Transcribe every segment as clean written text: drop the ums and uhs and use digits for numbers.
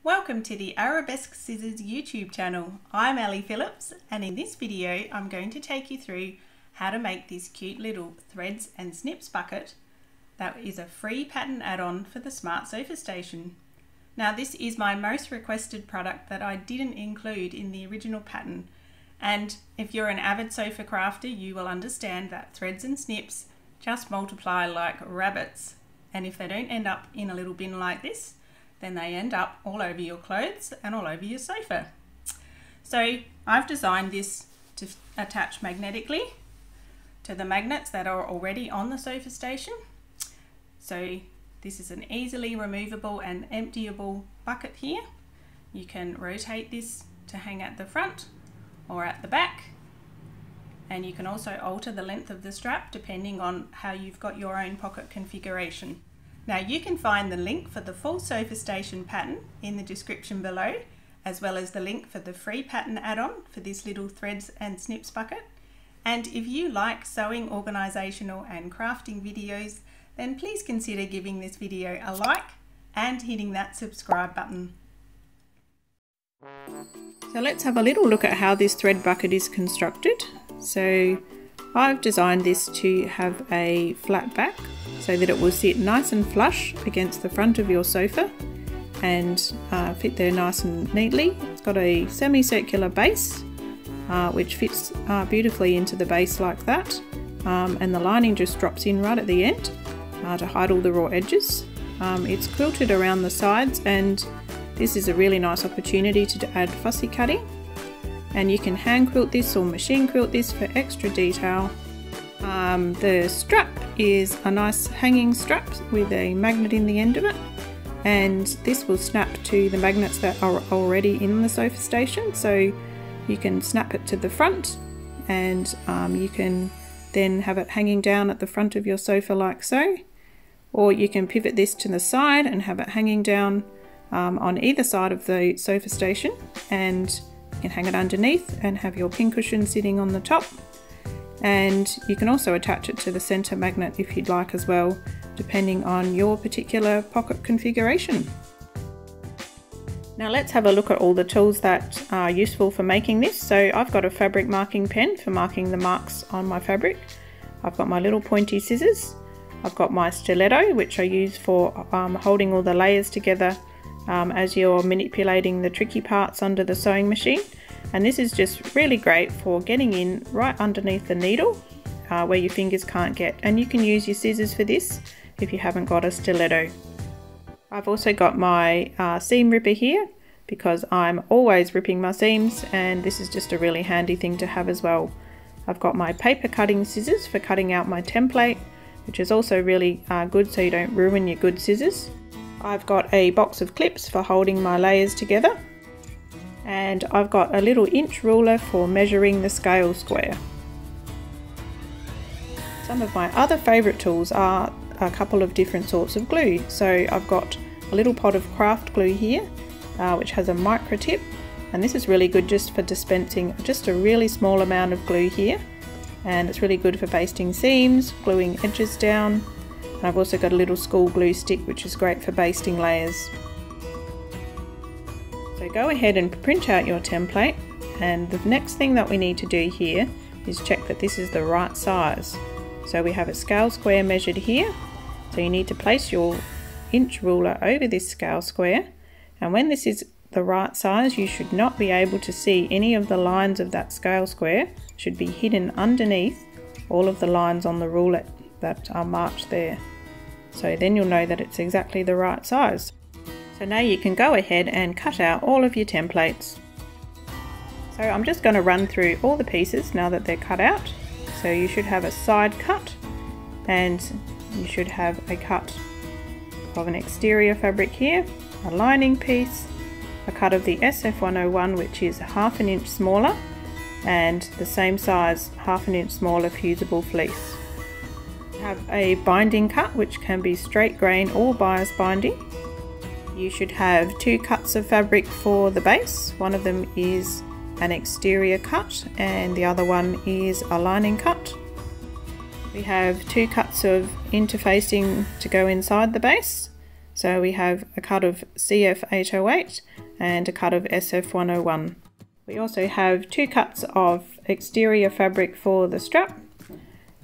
Welcome to the Arabesque Scissors YouTube channel. I'm Ali Phillips, and in this video I'm going to take you through how to make this cute little threads and snips bucket that is a free pattern add-on for the Smart Sofa Station. Now this is my most requested product that I didn't include in the original pattern, and if you're an avid sofa crafter you will understand that threads and snips just multiply like rabbits, and if they don't end up in a little bin like this, then they end up all over your clothes and all over your sofa. So I've designed this to attach magnetically to the magnets that are already on the sofa station. So this is an easily removable and emptyable bucket here. You can rotate this to hang at the front or at the back, and you can also alter the length of the strap depending on how you've got your own pocket configuration. Now you can find the link for the full sofa station pattern in the description below, as well as the link for the free pattern add-on for this little threads and snips bucket. And if you like sewing, organisational and crafting videos, then please consider giving this video a like and hitting that subscribe button. So let's have a little look at how this thread bucket is constructed. So I've designed this to have a flat back so that it will sit nice and flush against the front of your sofa and fit there nice and neatly. It's got a semicircular base which fits beautifully into the base like that, and the lining just drops in right at the end to hide all the raw edges. It's quilted around the sides, and this is a really nice opportunity to add fussy cutting, and you can hand quilt this or machine quilt this for extra detail. The strap is a nice hanging strap with a magnet in the end of it, and this will snap to the magnets that are already in the sofa station, so you can snap it to the front, and you can then have it hanging down at the front of your sofa like so, or you can pivot this to the side and have it hanging down on either side of the sofa station, and you can hang it underneath and have your pincushion sitting on the top. And you can also attach it to the center magnet if you'd like as well, depending on your particular pocket configuration. Now let's have a look at all the tools that are useful for making this. So I've got a fabric marking pen for marking the marks on my fabric. I've got my little pointy scissors. I've got my stiletto, which I use for holding all the layers together as you're manipulating the tricky parts under the sewing machine. And this is just really great for getting in right underneath the needle where your fingers can't get, and you can use your scissors for this if you haven't got a stiletto. I've also got my seam ripper here because I'm always ripping my seams, and this is just a really handy thing to have as well. I've got my paper cutting scissors for cutting out my template, which is also really good so you don't ruin your good scissors. I've got a box of clips for holding my layers together. And I've got a little inch ruler for measuring the scale square. Some of my other favourite tools are a couple of different sorts of glue. So I've got a little pot of craft glue here, which has a micro tip, and this is really good just for dispensing just a really small amount of glue here, and it's really good for basting seams, gluing edges down. And I've also got a little school glue stick, which is great for basting layers. So go ahead and print out your template, and the next thing that we need to do here is check that this is the right size. So we have a scale square measured here, so you need to place your inch ruler over this scale square, and when this is the right size you should not be able to see any of the lines of that scale square. It should be hidden underneath all of the lines on the ruler that are marked there. So then you'll know that it's exactly the right size. So now you can go ahead and cut out all of your templates. So I'm just going to run through all the pieces now that they're cut out. So you should have a side cut, and you should have a cut of an exterior fabric here, a lining piece, a cut of the SF101 which is 1/2 inch smaller, and the same size 1/2 inch smaller fusible fleece. You have a binding cut which can be straight grain or bias binding. You should have 2 cuts of fabric for the base. One of them is an exterior cut and the other one is a lining cut. We have 2 cuts of interfacing to go inside the base. So we have a cut of CF808 and a cut of SF101. We also have 2 cuts of exterior fabric for the strap,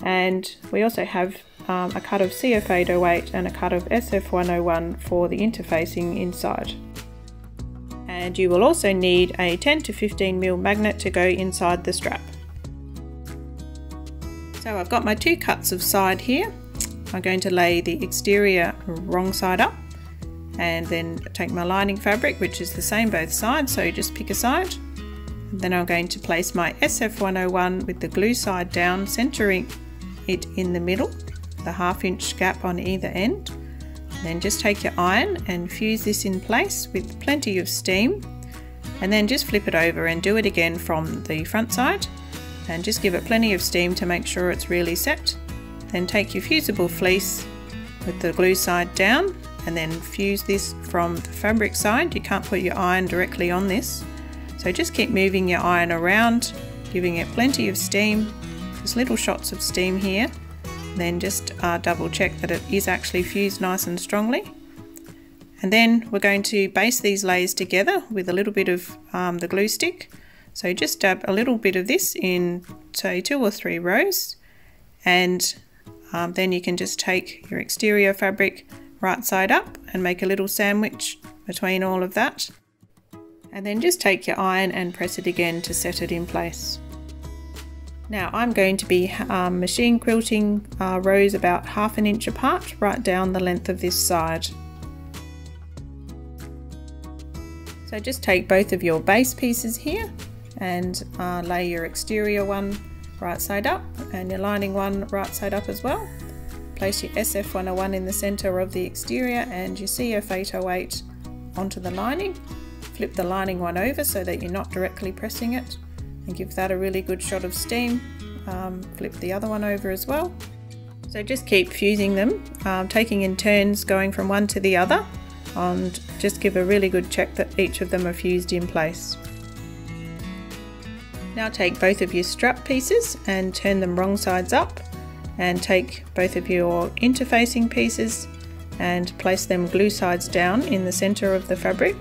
and we also have a cut of CF808 and a cut of SF101 for the interfacing inside. And you will also need a 10 to 15mm magnet to go inside the strap. So I've got my 2 cuts of side here. I'm going to lay the exterior wrong side up and then take my lining fabric, which is the same both sides, so just pick a side. And then I'm going to place my SF101 with the glue side down, centering it in the middle, the 1/2 inch gap on either end. Then just take your iron and fuse this in place with plenty of steam, and then just flip it over and do it again from the front side, and just give it plenty of steam to make sure it's really set. Then take your fusible fleece with the glue side down and then fuse this from the fabric side. You can't put your iron directly on this, so just keep moving your iron around, giving it plenty of steam, just little shots of steam here. Then just double check that it is actually fused nice and strongly. And then we're going to base these layers together with a little bit of the glue stick. So just dab a little bit of this in, say, 2 or 3 rows, and then you can just take your exterior fabric right side up and make a little sandwich between all of that. And then just take your iron and press it again to set it in place. Now I'm going to be machine quilting rows about 1/2 inch apart, right down the length of this side. So just take both of your base pieces here and lay your exterior one right side up and your lining one right side up as well. Place your SF101 in the center of the exterior and your CF808 onto the lining. Flip the lining one over so that you're not directly pressing it, and give that a really good shot of steam. Flip the other one over as well. So just keep fusing them, taking in turns, going from one to the other, and just give a really good check that each of them are fused in place. Now take both of your strap pieces and turn them wrong sides up, and take both of your interfacing pieces and place them glue sides down in the center of the fabric,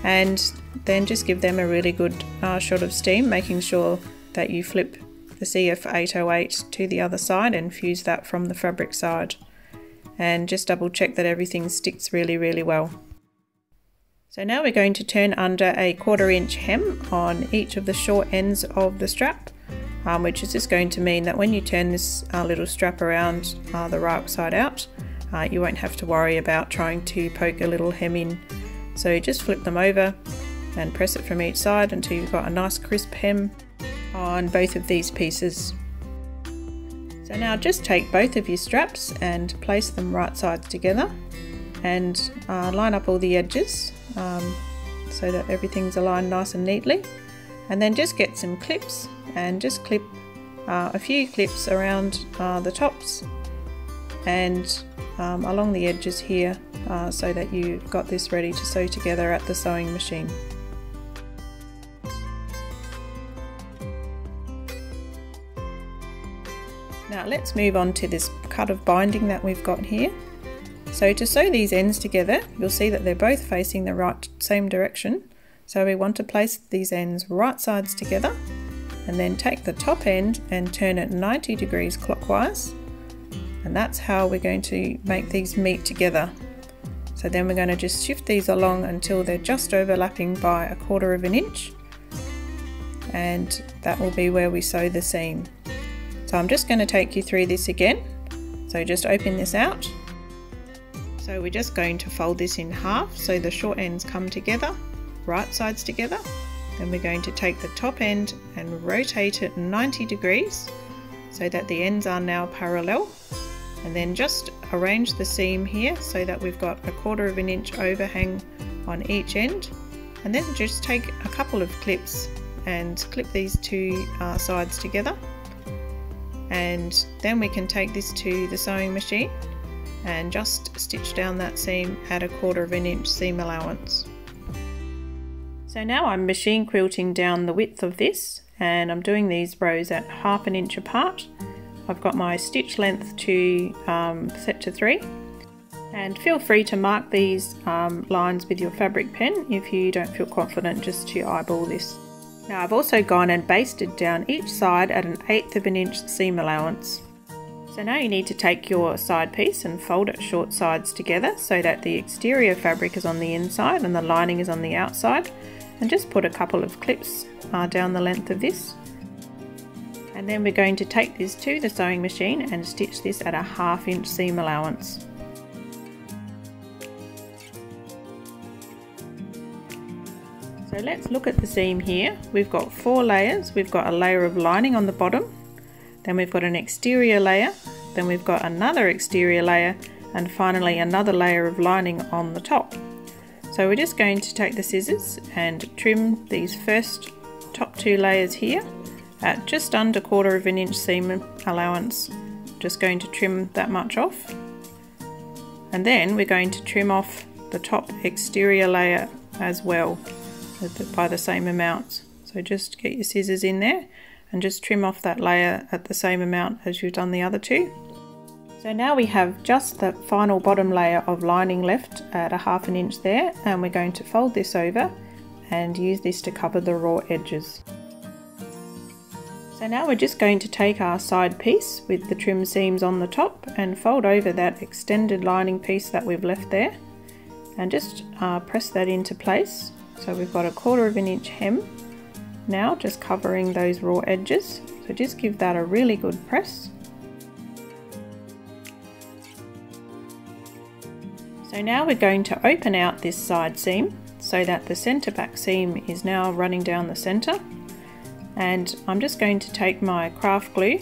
and then just give them a really good shot of steam, making sure that you flip the CF808 to the other side and fuse that from the fabric side, and just double check that everything sticks really well. So now we're going to turn under a 1/4 inch hem on each of the short ends of the strap, which is just going to mean that when you turn this little strap around the right side out, you won't have to worry about trying to poke a little hem in. So just flip them over and press it from each side until you've got a nice crisp hem on both of these pieces. So now just take both of your straps and place them right sides together, and line up all the edges so that everything's aligned nice and neatly. And then just get some clips and just clip a few clips around the tops and along the edges here, so that you've got this ready to sew together at the sewing machine. Now let's move on to this cut of binding that we've got here. So to sew these ends together, you'll see that they're both facing the same direction. So we want to place these ends right sides together, and then take the top end and turn it 90 degrees clockwise. And that's how we're going to make these meet together. So then we're going to just shift these along until they're just overlapping by 1/4 inch. And that will be where we sew the seam. So I'm just going to take you through this again. So just open this out. So we're just going to fold this in half so the short ends come together, right sides together. Then we're going to take the top end and rotate it 90 degrees so that the ends are now parallel. And then just arrange the seam here so that we've got 1/4 inch overhang on each end. And then just take a couple of clips and clip these two sides together. And then we can take this to the sewing machine and just stitch down that seam at 1/4 inch seam allowance. So now I'm machine quilting down the width of this, and I'm doing these rows at 1/2 inch apart. I've got my stitch length to set to 3, And feel free to mark these lines with your fabric pen if you don't feel confident just to eyeball this. Now I've also gone and basted down each side at 1/8 of an inch seam allowance. So now you need to take your side piece and fold it short sides together so that the exterior fabric is on the inside and the lining is on the outside, and just put a couple of clips down the length of this. And then we're going to take this to the sewing machine and stitch this at 1/2 inch seam allowance. So let's look at the seam here. We've got 4 layers. We've got a layer of lining on the bottom, then we've got an exterior layer, then we've got another exterior layer, and finally another layer of lining on the top. So we're just going to take the scissors and trim these first top 2 layers here at just under 1/4 of an inch seam allowance. Just going to trim that much off, and then we're going to trim off the top exterior layer as well by the same amount. So just get your scissors in there and just trim off that layer at the same amount as you've done the other 2. So now we have just the final bottom layer of lining left at 1/2 an inch there, and we're going to fold this over and use this to cover the raw edges. So now we're just going to take our side piece with the trim seams on the top and fold over that extended lining piece that we've left there, and just press that into place. So we've got 1/4 of an inch hem now, just covering those raw edges. So just give that a really good press. So now we're going to open out this side seam so that the centre back seam is now running down the centre. And I'm just going to take my craft glue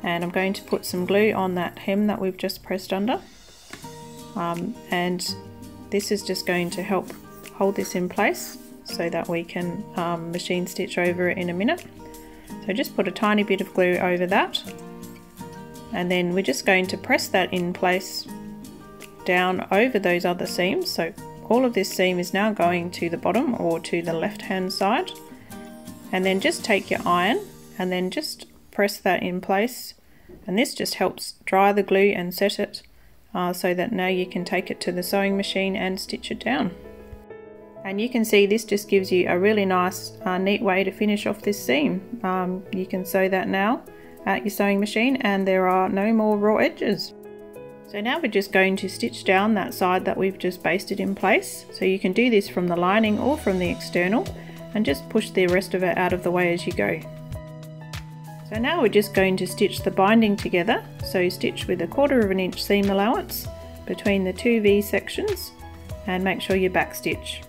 and I'm going to put some glue on that hem that we've just pressed under. And this is just going to help hold this in place so that we can machine stitch over it in a minute. So just put a tiny bit of glue over that, and then we're just going to press that in place down over those other seams. So all of this seam is now going to the bottom or to the left hand side, and then just take your iron and then just press that in place, and this just helps dry the glue and set it so that now you can take it to the sewing machine and stitch it down. And you can see this just gives you a really nice neat way to finish off this seam. You can sew that now at your sewing machine and there are no more raw edges. So now we're just going to stitch down that side that we've just basted in place. So you can do this from the lining or from the external, and just push the rest of it out of the way as you go. So now we're just going to stitch the binding together. So stitch with 1/4 of an inch seam allowance between the 2 V sections and make sure you back stitch.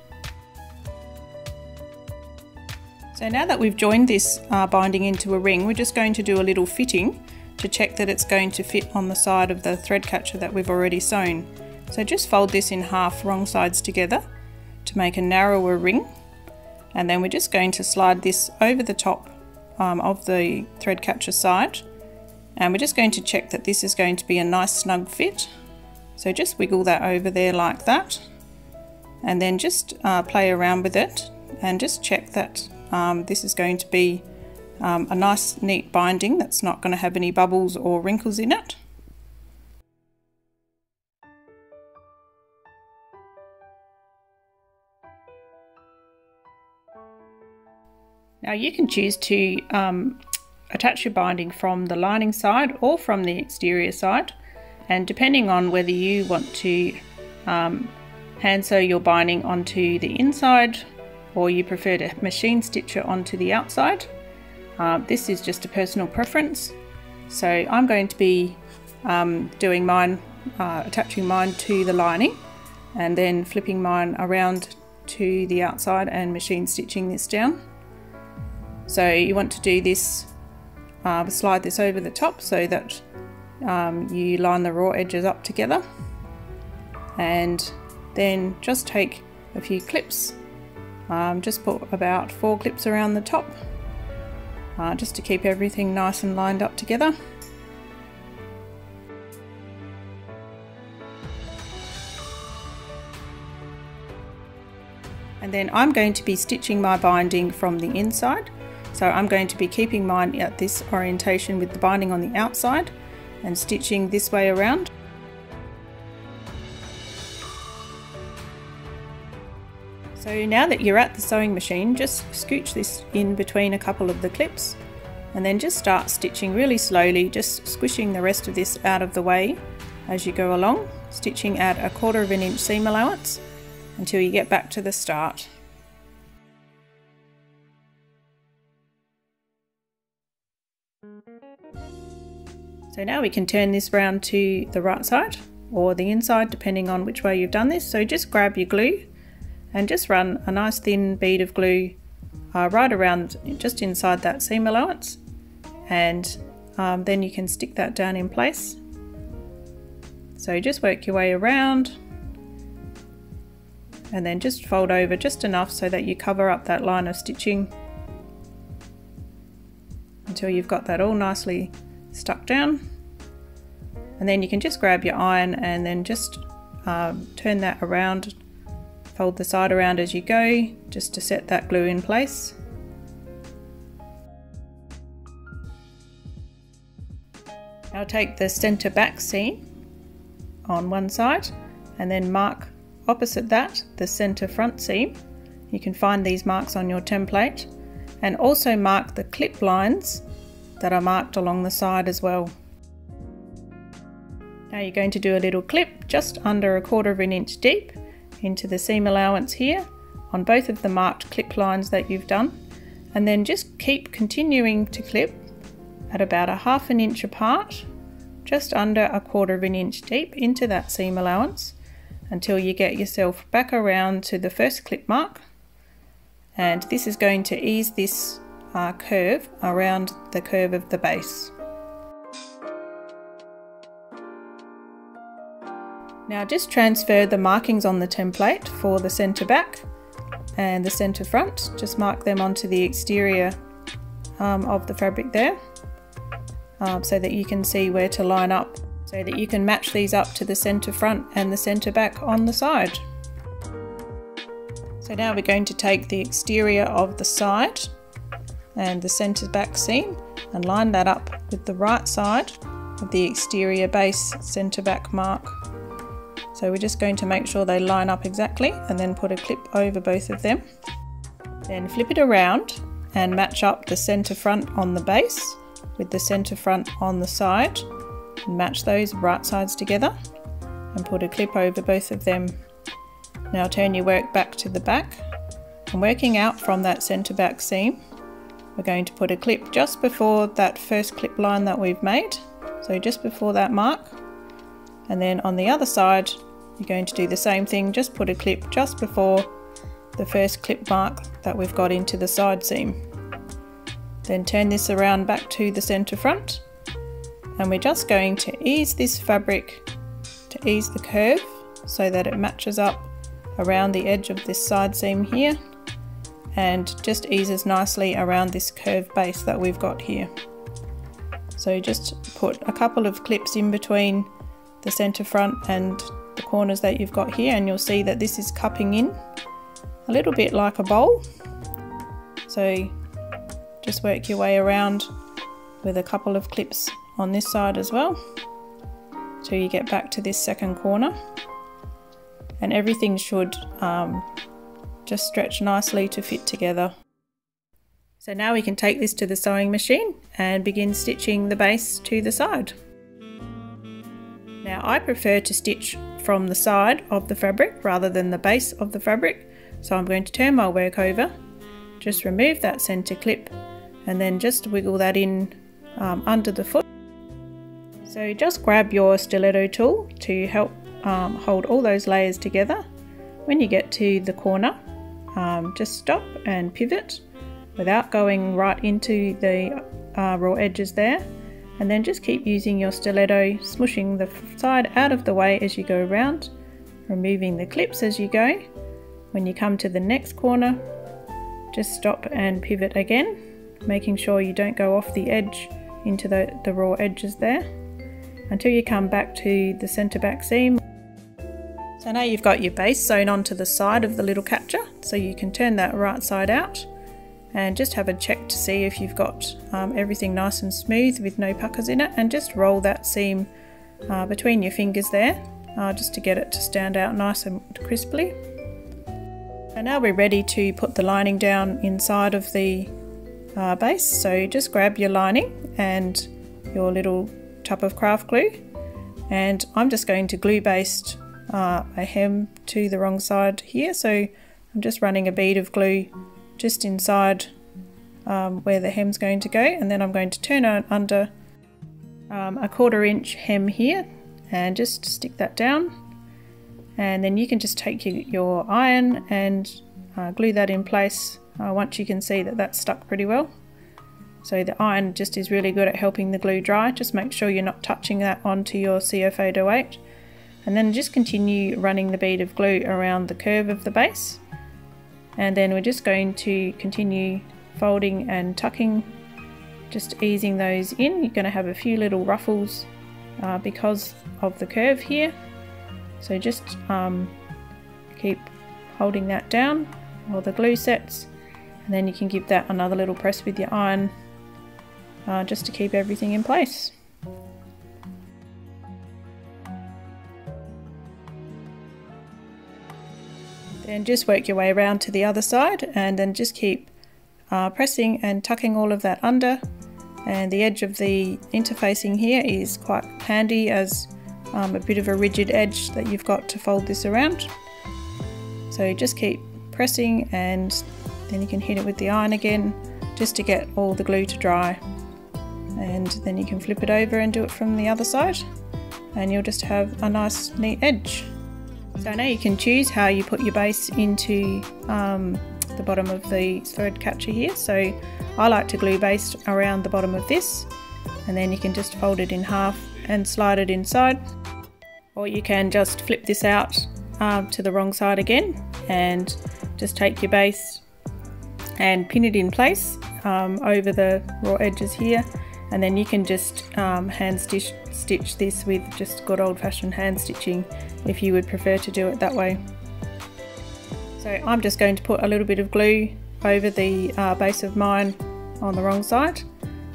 So now that we've joined this binding into a ring, we're just going to do a little fitting to check that it's going to fit on the side of the thread catcher that we've already sewn. So just fold this in half wrong sides together to make a narrower ring, and then we're just going to slide this over the top of the thread catcher side, and we're just going to check that this is going to be a nice snug fit. So just wiggle that over there like that, and then just play around with it and just check that this is going to be a nice neat binding that's not going to have any bubbles or wrinkles in it. Now you can choose to attach your binding from the lining side or from the exterior side, and depending on whether you want to hand sew your binding onto the inside or you prefer to machine stitch it onto the outside, this is just a personal preference. So I'm going to be doing mine, attaching mine to the lining and then flipping mine around to the outside and machine stitching this down. So you want to do this, slide this over the top so that you line the raw edges up together, and then just take a few clips, just put about 4 clips around the top, just to keep everything nice and lined up together. And then I'm going to be stitching my binding from the inside. So I'm going to be keeping mine at this orientation with the binding on the outside and stitching this way around. So now that you're at the sewing machine, just scooch this in between a couple of the clips and then just start stitching really slowly, just squishing the rest of this out of the way as you go along, stitching at 1/4 inch seam allowance until you get back to the start. So now we can turn this round to the right side or the inside depending on which way you've done this. So just grab your glue and just run a nice thin bead of glue right around just inside that seam allowance, and then you can stick that down in place. So just work your way around and then just fold over just enough so that you cover up that line of stitching until you've got that all nicely stuck down. And then you can just grab your iron and then just turn that around, fold the side around as you go, just to set that glue in place. Now take the centre back seam on one side and then mark opposite that the centre front seam. You can find these marks on your template, and also mark the clip lines that are marked along the side as well. Now you're going to do a little clip just under 1/4 inch deep into the seam allowance here on both of the marked clip lines that you've done, and then just keep continuing to clip at about 1/2 inch apart, just under 1/4 inch deep into that seam allowance until you get yourself back around to the first clip mark. And this is going to ease this curve around the curve of the base. Now just transfer the markings on the template for the centre back and the centre front. Just mark them onto the exterior of the fabric there, so that you can see where to line up, so that you can match these up to the centre front and the centre back on the side. So now we're going to take the exterior of the side and the centre back seam and line that up with the right side of the exterior base centre back mark. So we're just going to make sure they line up exactly and then put a clip over both of them. Then flip it around and match up the centre front on the base with the centre front on the side, and match those right sides together and put a clip over both of them. Now turn your work back to the back, and working out from that centre back seam, we're going to put a clip just before that first clip line that we've made, so just before that mark. And then on the other side you're going to do the same thing, just put a clip just before the first clip mark that we've got into the side seam. Then turn this around back to the centre front, and we're just going to ease this fabric to ease the curve so that it matches up around the edge of this side seam here, and just eases nicely around this curved base that we've got here. So just put a couple of clips in between the centre front and the corners that you've got here, and you'll see that this is cupping in a little bit like a bowl. So just work your way around with a couple of clips on this side as well till you get back to this second corner, and everything should just stretch nicely to fit together. So now we can take this to the sewing machine and begin stitching the base to the side. Now I prefer to stitch from the side of the fabric rather than the base of the fabric, so I'm going to turn my work over, just remove that centre clip and then just wiggle that in under the foot. So just grab your stiletto tool to help hold all those layers together. When you get to the corner, just stop and pivot without going right into the raw edges there, and then just keep using your stiletto, smushing the side out of the way as you go around, removing the clips as you go. When you come to the next corner, just stop and pivot again, making sure you don't go off the edge into the raw edges there, until you come back to the centre back seam. So now you've got your base sewn onto the side of the little catcher, so you can turn that right side out and just have a check to see if you've got everything nice and smooth with no puckers in it, and just roll that seam between your fingers there, just to get it to stand out nice and crisply. And now we're ready to put the lining down inside of the base. So just grab your lining and your little tub of craft glue, and I'm just going to glue baste a hem to the wrong side here. So I'm just running a bead of glue just inside where the hem's going to go, and then I'm going to turn it under a 1/4 inch hem here and just stick that down. And then you can just take your iron and glue that in place once you can see that that's stuck pretty well. So the iron just is really good at helping the glue dry. Just make sure you're not touching that onto your CF808. And then just continue running the bead of glue around the curve of the base. And then we're just going to continue folding and tucking, just easing those in. You're going to have a few little ruffles because of the curve here. So just keep holding that down while the glue sets, and then you can give that another little press with your iron just to keep everything in place. Then just work your way around to the other side, and then just keep pressing and tucking all of that under. And the edge of the interfacing here is quite handy as a bit of a rigid edge that you've got to fold this around. So just keep pressing, and then you can hit it with the iron again just to get all the glue to dry. And then you can flip it over and do it from the other side, and you'll just have a nice neat edge. So now you can choose how you put your base into the bottom of the thread catcher here. So I like to glue baste around the bottom of this, and then you can just fold it in half and slide it inside. Or you can just flip this out to the wrong side again and just take your base and pin it in place over the raw edges here, and then you can just hand stitch this with just good old-fashioned hand stitching if you would prefer to do it that way. So I'm just going to put a little bit of glue over the base of mine on the wrong side.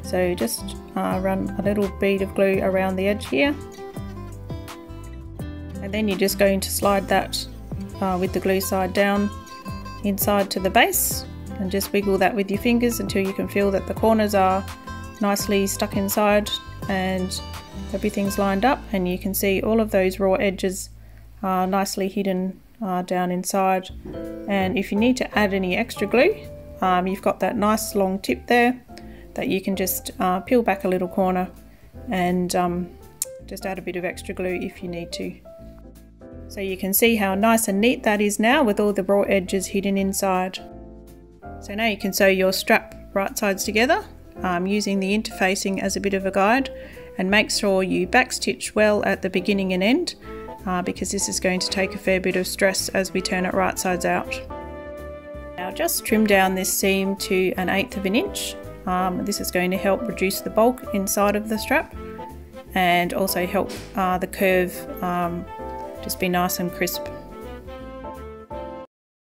So just run a little bead of glue around the edge here, and then you're just going to slide that with the glue side down inside to the base, and just wiggle that with your fingers until you can feel that the corners are nicely stuck inside and everything's lined up, and you can see all of those raw edges are nicely hidden down inside. And if you need to add any extra glue, you've got that nice long tip there that you can just peel back a little corner and just add a bit of extra glue if you need to. So you can see how nice and neat that is now with all the raw edges hidden inside. So now you can sew your strap right sides together using the interfacing as a bit of a guide, and make sure you backstitch well at the beginning and end because this is going to take a fair bit of stress as we turn it right sides out. Now just trim down this seam to 1/8 of an inch. This is going to help reduce the bulk inside of the strap and also help the curve just be nice and crisp.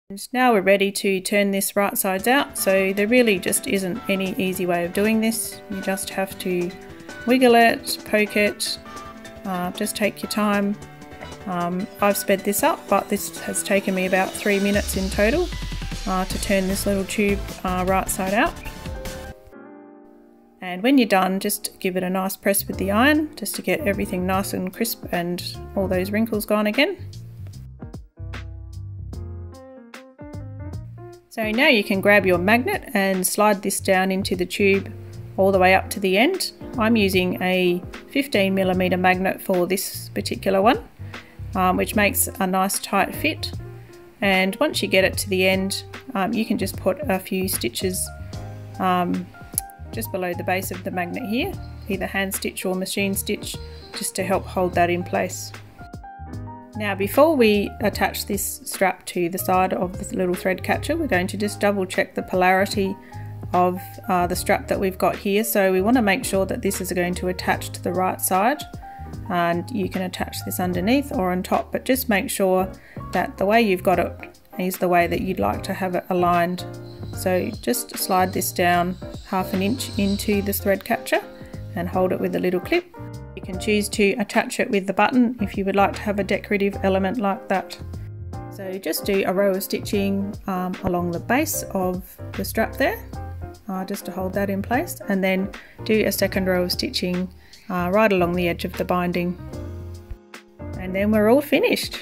And now we're ready to turn this right sides out. So there really just isn't any easy way of doing this. You just have to wiggle it, poke it, just take your time. I've sped this up, but this has taken me about 3 minutes in total to turn this little tube right side out. And when you're done, just give it a nice press with the iron just to get everything nice and crisp and all those wrinkles gone again. So now you can grab your magnet and slide this down into the tube all the way up to the end. I'm using a 15mm magnet for this particular one, which makes a nice tight fit. And once you get it to the end, you can just put a few stitches just below the base of the magnet here, either hand stitch or machine stitch, just to help hold that in place. Now before we attach this strap to the side of the little thread catcher, we're going to just double check the polarity of the strap that we've got here. So we want to make sure that this is going to attach to the right side, and you can attach this underneath or on top, but just make sure that the way you've got it is the way that you'd like to have it aligned. So just slide this down 1/2 inch into this thread catcher and hold it with a little clip. You can choose to attach it with the button if you would like to have a decorative element like that. So just do a row of stitching along the base of the strap there, just to hold that in place, and then do a second row of stitching right along the edge of the binding. And then we're all finished.